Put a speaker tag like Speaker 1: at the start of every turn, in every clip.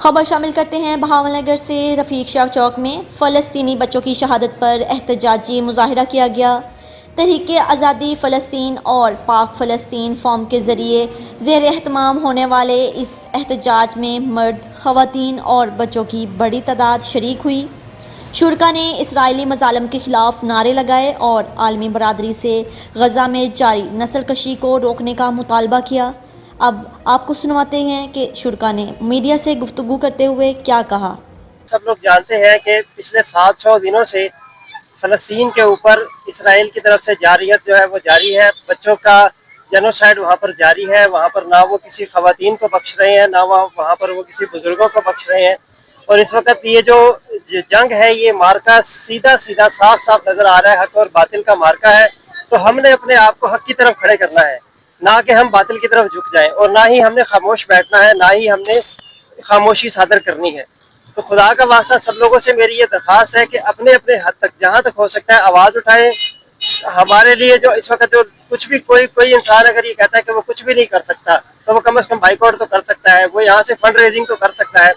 Speaker 1: خبر شامل کرتے ہیں بہاول نگر سے۔ رفیق شاہ چوک میں فلسطینی بچوں کی شہادت پر احتجاجی مظاہرہ کیا گیا۔ تحریک آزادی فلسطین اور پاک فلسطین فورم کے ذریعے زیر اہتمام ہونے والے اس احتجاج میں مرد، خواتین اور بچوں کی بڑی تعداد شریک ہوئی۔ شرکاء نے اسرائیلی مظالم کے خلاف نعرے لگائے اور عالمی برادری سے غزہ میں جاری نسل کشی کو روکنے کا مطالبہ کیا۔ اب آپ کو سنواتے ہیں کہ شرکاء نے میڈیا سے گفتگو کرتے ہوئے کیا کہا۔
Speaker 2: سب لوگ جانتے ہیں کہ پچھلے 700 دنوں سے فلسطین کے اوپر اسرائیل کی طرف سے جاریت جو ہے وہ جاری ہے۔ بچوں کا جینوسائیڈ وہاں پر جاری ہے۔ وہاں پر نہ وہ کسی خواتین کو بخش رہے ہیں، نہ وہاں پر وہ کسی بزرگوں کو بخش رہے ہیں۔ اور اس وقت یہ جو جنگ ہے، یہ مارکا سیدھا صاف نظر آ رہا ہے، حق اور باطل کا مارکا ہے۔ تو ہم نے اپنے آپ کو حق کی طرف کھڑے کرنا ہے، نہ کہ ہم باطل کی طرف جھک جائیں، اور نہ ہی ہم نے خاموش بیٹھنا ہے، نہ ہی ہم نے خاموشی صادر کرنی ہے۔ تو خدا کا واسطہ سب لوگوں سے میری یہ درخواست ہے کہ اپنے حد تک جہاں تک ہو سکتا ہے آواز اٹھائیں۔ ہمارے لیے جو اس وقت جو کچھ بھی کوئی انسان اگر یہ کہتا ہے کہ وہ کچھ بھی نہیں کر سکتا، تو وہ کم از کم بائیک آؤٹ تو کر سکتا ہے، وہ یہاں سے فنڈ ریزنگ تو کر سکتا ہے۔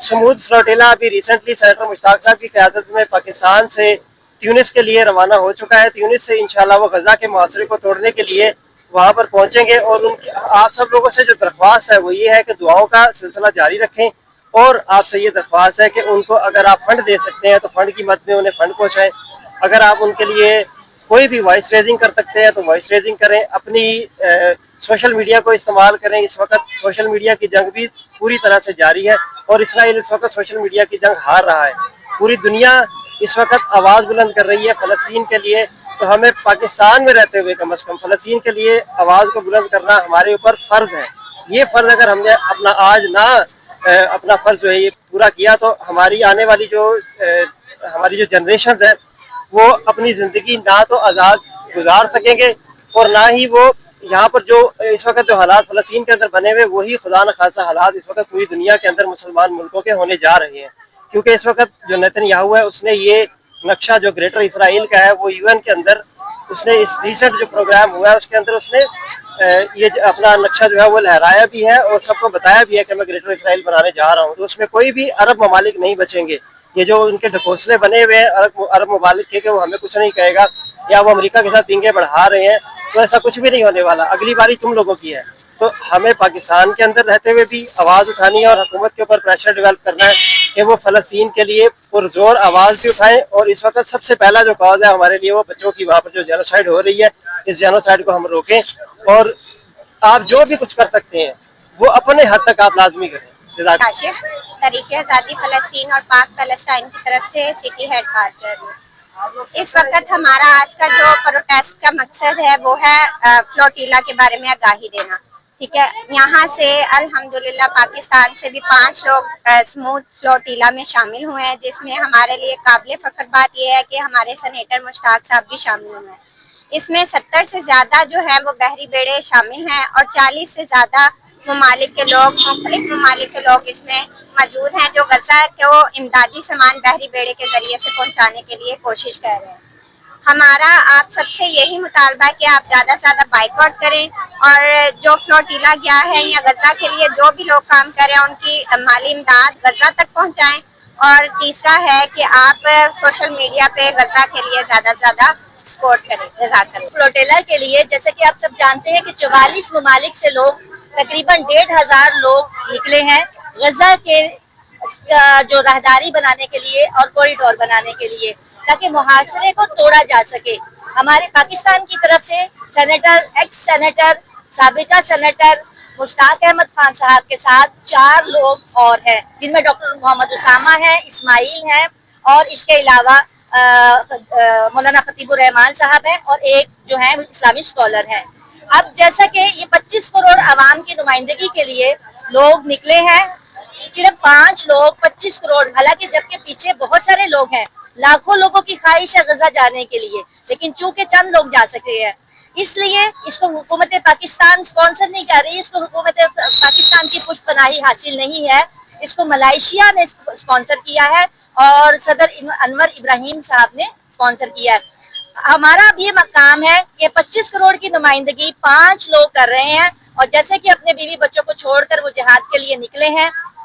Speaker 2: سمود فلوٹیلا ابھی ریسنٹلی سینیٹر مشتاق صاحب کی قیادت میں پاکستان سے تیونس کے لیے روانہ ہو چکا ہے۔ تیونس سے انشاءاللہ وہ غزہ کے محاصرے کو توڑنے کے لیے وہاں پر پہنچیں گے، اور آپ سب لوگوں سے جو درخواست ہے وہ یہ ہے کہ دعاؤں کا سلسلہ جاری رکھیں، اور آپ سے یہ درخواست ہے کہ ان کو اگر آپ فنڈ دے سکتے ہیں تو فنڈ کی مد میں انہیں فنڈ پہنچائیں۔ اگر آپ ان کے لیے کوئی بھی وائس ریزنگ کر سکتے ہیں تو وائس ریزنگ کریں، اپنی سوشل میڈیا کو استعمال کریں۔ اس وقت سوشل میڈیا کی جنگ بھی پوری طرح سے جاری ہے، اور اسرائیل اس وقت سوشل میڈیا کی جنگ ہار رہا ہے۔ پوری دنیا اس وقت آواز بلند کر رہی ہے فلسطین کے لیے، تو ہمیں پاکستان میں رہتے ہوئے کم از کم فلسطین کے لیے آواز کو بلند کرنا ہمارے اوپر فرض ہے۔ یہ فرض اگر ہم نے اپنا آج نہ اپنا فرض جو ہے یہ پورا کیا، تو ہماری آنے والی ہماری جو جنریشنز ہیں وہ اپنی زندگی نہ تو آزاد گزار سکیں گے، اور نہ ہی وہ یہاں پر جو اس وقت جو حالات فلسطین کے اندر بنے ہوئے وہی خدا نخواستہ حالات اس وقت پوری دنیا کے اندر مسلمان ملکوں کے ہونے جا رہے ہیں۔ کیونکہ اس وقت جو نیتن یاہو ہے اس نے یہ نقشہ جو گریٹر اسرائیل کا ہے وہ UN کے اندر اس نے اس ریسنٹ جو پروگرام ہوا ہے اس کے اندر اس نے یہ اپنا نقشہ جو ہے وہ لہرایا بھی ہے، اور سب کو بتایا بھی ہے کہ میں گریٹر اسرائیل بنانے جا رہا ہوں۔ تو اس میں کوئی بھی عرب ممالک نہیں بچیں گے۔ یہ جو ان کے ڈھکوسلے بنے ہوئے ہیں عرب ممالک کے کہ وہ ہمیں کچھ نہیں کہے گا، یا وہ امریکہ کے ساتھ پنگے بڑھا رہے ہیں، تو ایسا کچھ بھی نہیں ہونے والا۔ اگلی باری تم لوگوں کی ہے۔ تو ہمیں پاکستان کے اندر رہتے ہوئے بھی آواز اٹھانی ہے، اور حکومت کے اوپر پریشر ڈیولپ کرنا ہے کہ وہ فلسطین کے لیے پرزور آواز بھی اٹھائیں۔ اور اس وقت سب سے پہلا جو کاز ہے ہمارے لیے وہ بچوں کی وہاں پر جو جینوسائیڈ ہو رہی ہے، اس جینوسائیڈ کو ہم روکیں، اور آپ جو بھی کچھ کر سکتے ہیں وہ اپنے حد تک آپ لازمی کریں۔
Speaker 3: کاشف تحریک آزادی فلسطین اور پاک فلسطین کی طرف سے سٹی ہیڈ کوارٹر۔ اس وقت ہمارا آج کا جو پروٹیسٹ کا مقصد ہے وہ ہے فلوٹیلا کے بارے میں آگاہی دینا، ٹھیک ہے۔ یہاں سے الحمدللہ پاکستان سے بھی 5 لوگ سمود فلوٹیلا میں شامل ہوئے ہیں، جس میں ہمارے لیے قابل فخر بات یہ ہے کہ ہمارے سینیٹر مشتاق صاحب بھی شامل ہوئے ہیں۔ اس میں 70 سے زیادہ جو ہے وہ بحری بیڑے شامل ہیں، اور 40 سے زیادہ ممالک کے لوگ، مختلف ممالک کے لوگ اس میں موجود ہیں، جو غزہ کو امدادی سامان بحری بیڑے کے ذریعے سے پہنچانے کے لیے کوشش کر رہے ہیں۔ ہمارا آپ سب سے یہی مطالبہ ہے کہ آپ زیادہ سے زیادہ بائیک آؤٹ کریں، اور جو فلوٹیلا گیا ہے یا غزہ کے لیے جو بھی لوگ کام کر رہے ہیں ان کی مالی امداد غزہ تک پہنچائیں۔ اور تیسرا ہے کہ آپ سوشل میڈیا پہ غزہ کے لیے زیادہ سے زیادہ سپورٹ کریں۔ جزاک اللہ۔
Speaker 4: فلوٹیلا کے لیے جیسے کہ آپ سب جانتے ہیں کہ 44 ممالک سے لوگ تقریباً 1,500 لوگ نکلے ہیں غزہ کے جو راہداری بنانے کے لیے اور کوریڈور بنانے کے لیے، تاکہ محاصرے کو توڑا جا سکے۔ ہمارے پاکستان کی طرف سے ایکس سینیٹر سابقہ سینیٹر مشتاق احمد خان صاحب کے ساتھ 4 لوگ اور ہیں، جن میں ڈاکٹر محمد اسامہ ہیں، اسماعیل ہیں، اور اس کے علاوہ مولانا خطیب الرحمان صاحب ہیں، اور ایک جو ہیں اسلامی اسکالر ہیں۔ اب جیسا کہ یہ 25 کروڑ عوام کی نمائندگی کے لیے لوگ نکلے ہیں، صرف 5 لوگ 25 کروڑ، حالانکہ جبکہ پیچھے بہت سارے لوگ ہیں، لاکھوں لوگوں کی خواہش ہے غزہ جانے کے لیے، لیکن چونکہ چند لوگ جا سکے ہیں، اس لیے اس کو حکومت پاکستان سپانسر نہیں کر رہی، اس کو حکومت پاکستان کی پشت پناہی حاصل نہیں ہے، اس کو ملائیشیا نے سپانسر کیا ہے، اور صدر انور ابراہیم صاحب نے سپانسر کیا ہے۔ ہمارا اب یہ مقام ہے کہ 25 کروڑ کی نمائندگی 5 لوگ کر رہے ہیں، اور جیسے کہ اپنے بیوی بچوں کو چھوڑ کر وہ جہاد کے لیے نکلے ہیں،